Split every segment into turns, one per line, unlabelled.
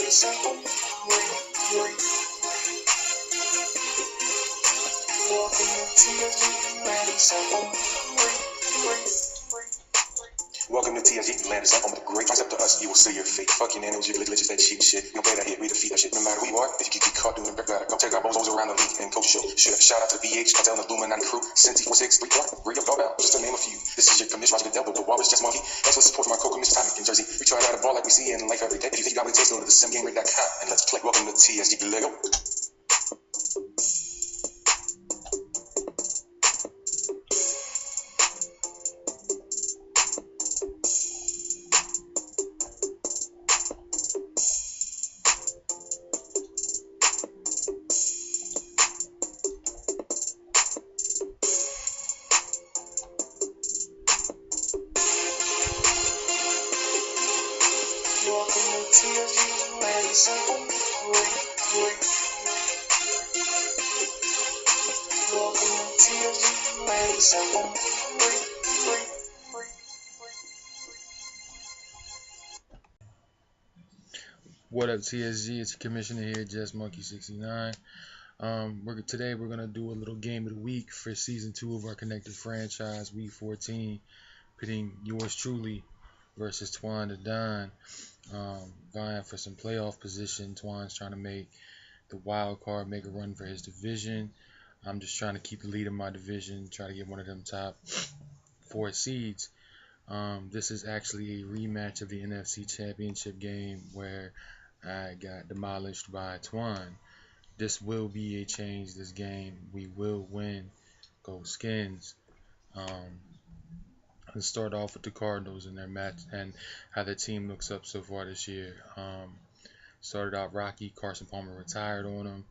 Welcome to TSG, land is up on the great. Rise up to us, you will see your fate. Fuck your animals, you religious, that cheap shit. You don't play that hit, we defeat that shit. No matter who you are, if you get caught doing that, gotta come take our bozos around the league and coach show. Shout out to the BH, Cartel and the Illuminati crew. Cincy 4634, Rio Doorbell, just to name a few. This is your commission, Roger the Devil, the Walrus, just monkey. Thanks for the support from our co-commission Tommy in Jersey. We try to have a ball like we see in life every day. If you think you got what it takes, go to the simgamer.com and let's play. Welcome to TSG, Lego.
What up, TSG? It's Commissioner here, Just Monkey 69. Today we're gonna do a little game of the week for season 2 of our Connected Franchise, week 14, pitting yours truly versus Twan the Don, vying for some playoff position. Twan's trying to make the wild card, make a run for his division. I'm just trying to keep the lead in my division, try to get one of them top 4 seeds. This is actually a rematch of the NFC Championship game where I got demolished by Twan. This will be a change this game. We will win. Go Skins. Let's start off with the Cardinals and their match and how their team looks up so far this year. Started out rocky. Carson Palmer retired on them.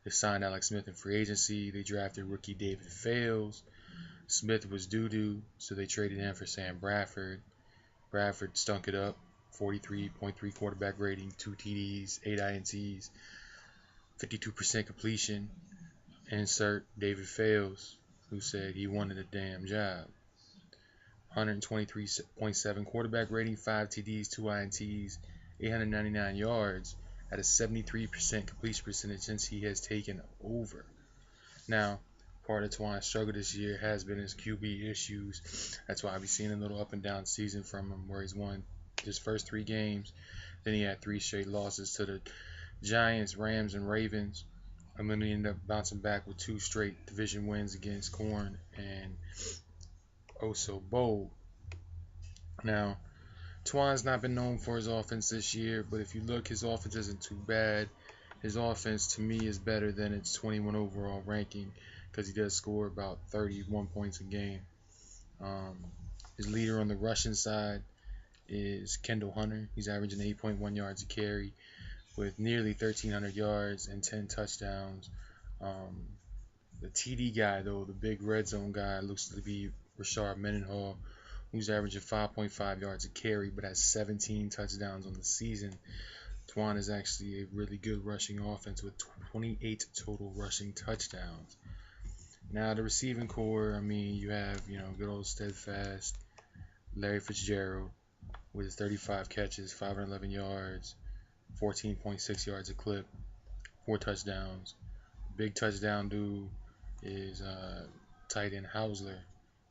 They signed Alex Smith in free agency. They drafted rookie David Fales. Smith was doo-doo, so they traded him for Sam Bradford. Bradford stunk it up. 43.3 quarterback rating, 2 TDs, 8 INTs, 52% completion. Insert David Fales, who said he wanted a damn job. 123.7 quarterback rating, 5 TDs, 2 INTs, 899 yards at a 73% completion percentage since he has taken over. Now, part of Twan's struggle this year has been his QB issues. That's why we've seen a little up and down season from him, where he's won his first 3 games. Then he had 3 straight losses to the Giants, Rams, and Ravens. And then he ended up bouncing back with 2 straight division wins against Corn and Oso Bowl. Now, Twan's not been known for his offense this year, but if you look, his offense isn't too bad. His offense, to me, is better than its 21 overall ranking because he does score about 31 points a game. His leader on the rushing side is Kendall Hunter. He's averaging 8.1 yards a carry with nearly 1,300 yards and 10 touchdowns. The TD guy, though, the big red zone guy, looks to be Rashard Mendenhall, who's averaging 5.5 yards a carry but has 17 touchdowns on the season. Twan is actually a really good rushing offense with 28 total rushing touchdowns. Now, the receiving core, I mean, you have, good old steadfast Larry Fitzgerald with his 35 catches, 511 yards, 14.6 yards a clip, 4 touchdowns. Big touchdown dude is tight end Hausler.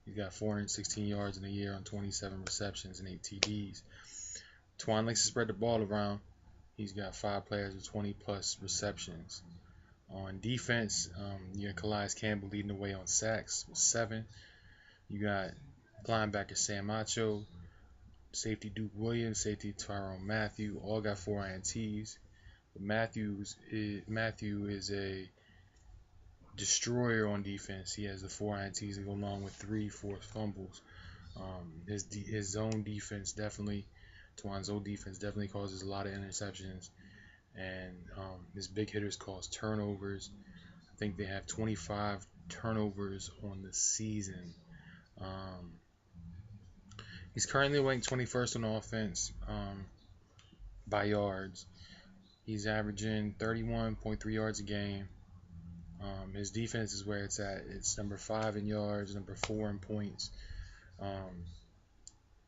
He's got 416 yards in a year on 27 receptions and 8 TDs. Twan likes to spread the ball around. He's got 5 players with 20-plus receptions. On defense, you got Calais Campbell leading the way on sacks with 7. You got linebacker Sam Acho, safety Duke Williams, safety Tyrone Matthew, all got 4 INTs. But Matthew is a destroyer on defense. He has the 4 INTs to go along with 3 forced fumbles. His zone defense definitely, Twan's zone defense definitely causes a lot of interceptions, and his big hitters cause turnovers. I think they have 25 turnovers on the season. He's currently ranked 21st on offense by yards. He's averaging 31.3 yards a game. His defense is where it's at. It's number 5 in yards, number 4 in points.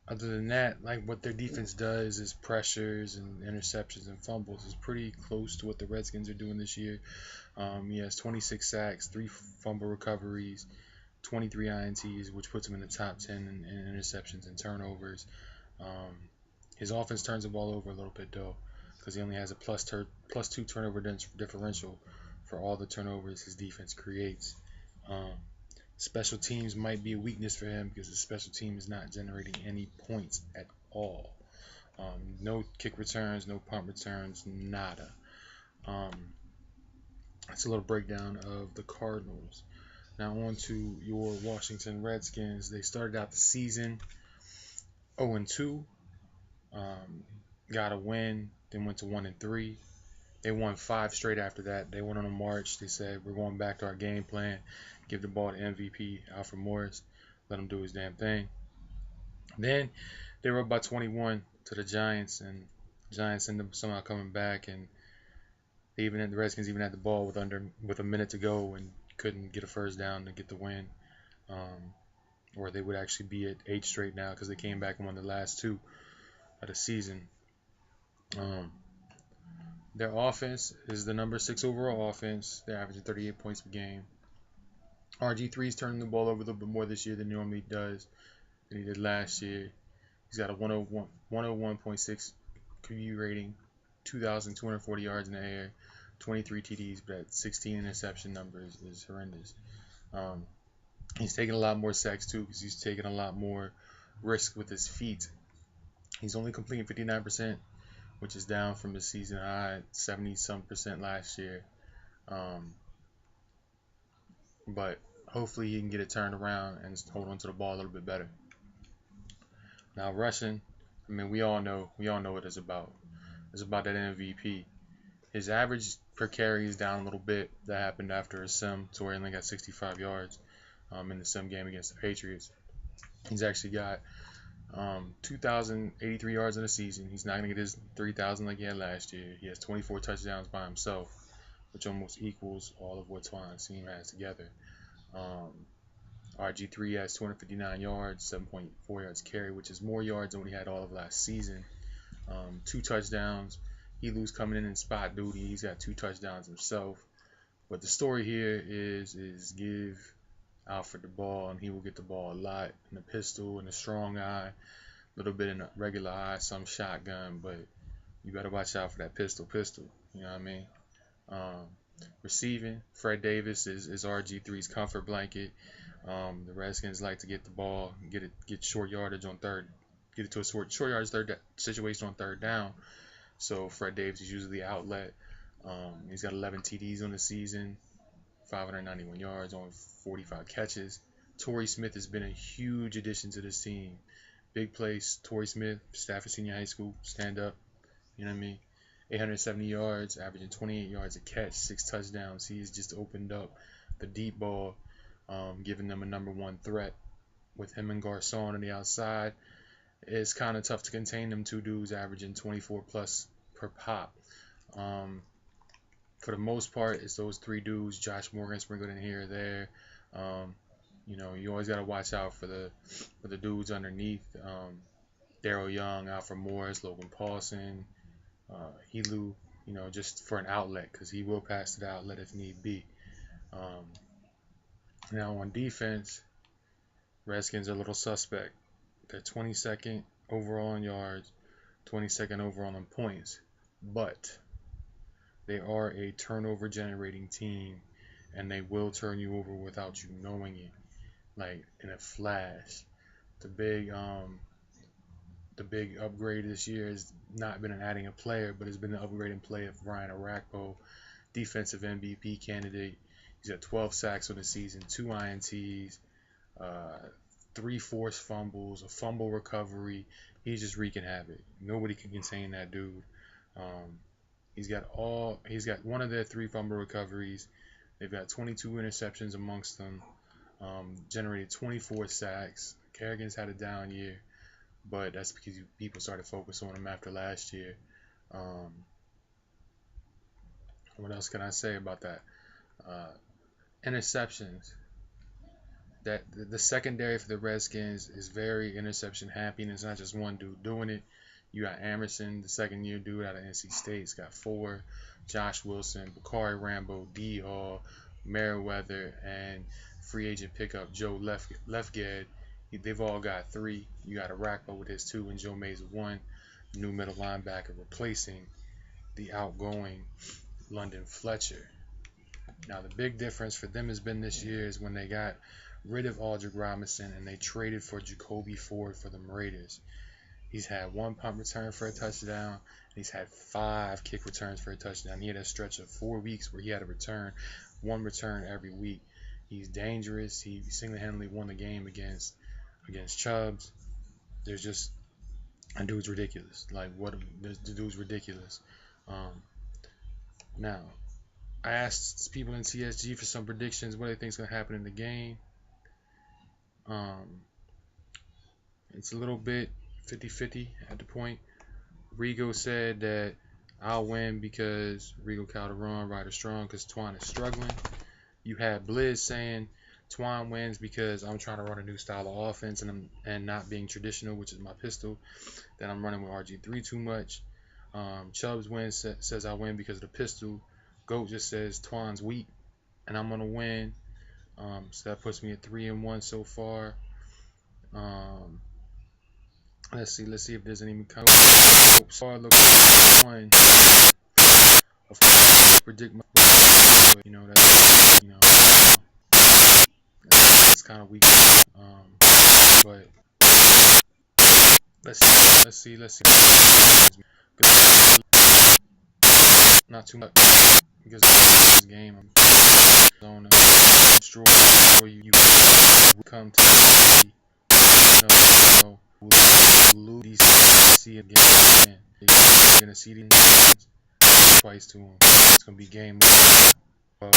Other than that, like what their defense does is pressures and interceptions and fumbles is pretty close to what the Redskins are doing this year. He has 26 sacks, 3 fumble recoveries, 23 INTs, which puts him in the top 10 in interceptions and turnovers. Um, his offense turns the ball over a little bit though, because he only has a plus 2 turnover differential for all the turnovers his defense creates. Um, Special teams might be a weakness for him because the special team is not generating any points at all. No kick returns, no punt returns, nada. Um, that's a little breakdown of the Cardinals. Now on to your Washington Redskins. They started out the season 0-2, um, got a win, then went to 1-3. They won 5 straight after that. They went on a march. They said we're going back to our game plan. Give the ball to MVP Alfred Morris. Let him do his damn thing. Then they were up by 21 to the Giants, and the Giants ended up somehow coming back, and the Redskins even had the ball with a minute to go and couldn't get a first down to get the win. Or they would actually be at 8 straight now because they came back and won the last 2 of the season. Their offense is the number 6 overall offense. They're averaging 38 points per game. RG3 is turning the ball over a little bit more this year than he normally does than he did last year. He's got a 101.6 QB rating, 2,240 yards in the air, 23 TDs, but at 16 interception numbers is horrendous. He's taking a lot more sacks too because he's taking a lot more risk with his feet. He's only completing 59%, which is down from the season high 70-some% last year. But hopefully he can get it turned around and hold on to the ball a little bit better. Now rushing, I mean we all know what it's about. It's about that MVP. His average per carry is down a little bit. That happened after a sim to where he only got 65 yards in the sim game against the Patriots. He's actually got 2,083 yards in the season. He's not going to get his 3,000 like he had last year. He has 24 touchdowns by himself, which almost equals all of what Twan's team has together. RG3 has 259 yards, 7.4 yards carry, which is more yards than what he had all of last season. 2 touchdowns. Elu's coming in spot duty. He's got 2 touchdowns himself. But the story here is give Alfred the ball, and he will get the ball a lot in the pistol, in the strong eye, a little bit in the regular eye, some shotgun. But you better watch out for that pistol. You know what I mean? Receiving, Fred Davis is RG3's comfort blanket. The Redskins like to get the ball, get short yardage on third, get it to a short yardage situation on third down. So Fred Davis is usually the outlet. He's got 11 TDs on the season, 591 yards on 45 catches. Torrey Smith has been a huge addition to this team. Big place, Torrey Smith, Stafford Senior High School, stand up. You know what I mean? 870 yards, averaging 28 yards a catch, 6 touchdowns. He's just opened up the deep ball, giving them a number 1 threat. With him and Garcon on the outside, it's kind of tough to contain them 2 dudes averaging 24 plus per pop. For the most part, it's those 3 dudes. Josh Morgan sprinkled in here or there. You always got to watch out for the dudes underneath. Daryl Young, Alfred Morris, Logan Paulson, Helu, just for an outlet because he will pass to the outlet if need be. Now on defense, Redskins are a little suspect. They're 22nd overall in yards, 22nd overall in points, but they are a turnover generating team, and they will turn you over without you knowing it, like in a flash. The big upgrade this year has not been in adding a player, but it's been the upgrade in play of Ryan Arakpo, defensive MVP candidate. He's got 12 sacks on the season, 2 INTs, 3 forced fumbles, a fumble recovery. He's just wreaking havoc. Nobody can contain that dude. He's got one of their 3 fumble recoveries. They've got 22 interceptions amongst them. Generated 24 sacks. Kerrigan's had a down year, but that's because people started focusing on him after last year. What else can I say about that? Interceptions. that the secondary for the Redskins is very interception happy, and it's not just one dude doing it. You got Emerson, the second-year dude out of NC State. He's got 4. Josh Wilson, Bakari Rambo, D. Hall, Merriweather, and free agent pickup Joe Lefgad. They've all got 3. You got Arakpo with his 2 and Joe Mays with 1. New middle linebacker replacing the outgoing London Fletcher. Now, the big difference for them has been this year is when they got rid of Aldrick Robinson and they traded for Jacoby Ford for the Raiders. He's had 1 punt return for a touchdown, and he's had 5 kick returns for a touchdown. He had a stretch of 4 weeks where he had a return, 1 return every week. He's dangerous. He single-handedly won the game against Chubbs. There's just, the dude's ridiculous. Like, the dude's ridiculous. Now, I asked people in TSG for some predictions, what they think is going to happen in the game. It's a little bit 50-50 at the point. Rigo said that I'll win because Rigo Calderon, Ryder Strong, because Twan is struggling. You had Blizz saying Twan wins because I'm trying to run a new style of offense and not being traditional, which is my pistol. That I'm running with RG3 too much. Chubbs wins, says I win because of the pistol. Goat just says Twan's weak and I'm gonna win. So that puts me at 3-1 so far. Let's see if there's any kind of so look one. Of course, predict my, that's kind of weak. But let's see. Not too much because this game I'm on a destroy where you come to lose DC again. You're gonna see these twice to them. It's gonna be game over.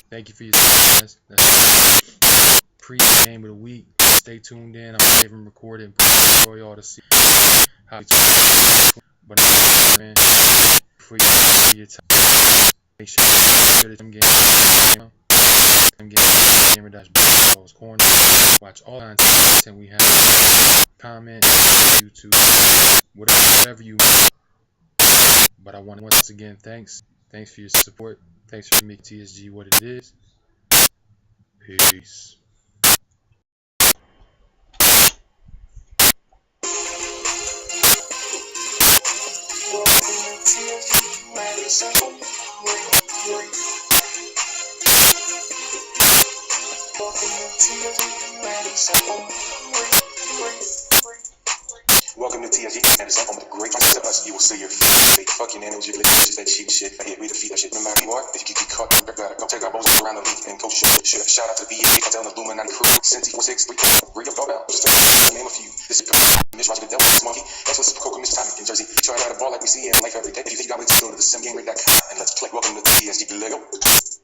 Thank you for your time. That's pre-game of the week. Stay tuned in. I'm gonna even record it and for y'all to see how it's. But man, for your time, make sure you get them game. Gamer Dash Corner. Watch all content we have. Comment, YouTube, whatever you want. But I want to once again thanks for your support. Thanks for making TSG what it is. Peace.
Welcome to TSG, and it's up on the great concept to us. You will see your fate. Fucking animals, you glitches, that cheap shit. I hit, we defeat that shit. No matter who you are, if you get caught, you gotta go take our bows around the league and coach shit. Shout out to the BA, cartel and Illuminati crew. Cincy 463, real dog out. Just to name a few. This is Miss Roger Devil, this monkey. That's what's Coca Miss Topic in Jersey. Try to ride a ball like we see in life every day. If you think you got me to go to the simgamerate.com and let's play. Welcome to TSG, Lego. Welcome to TSG.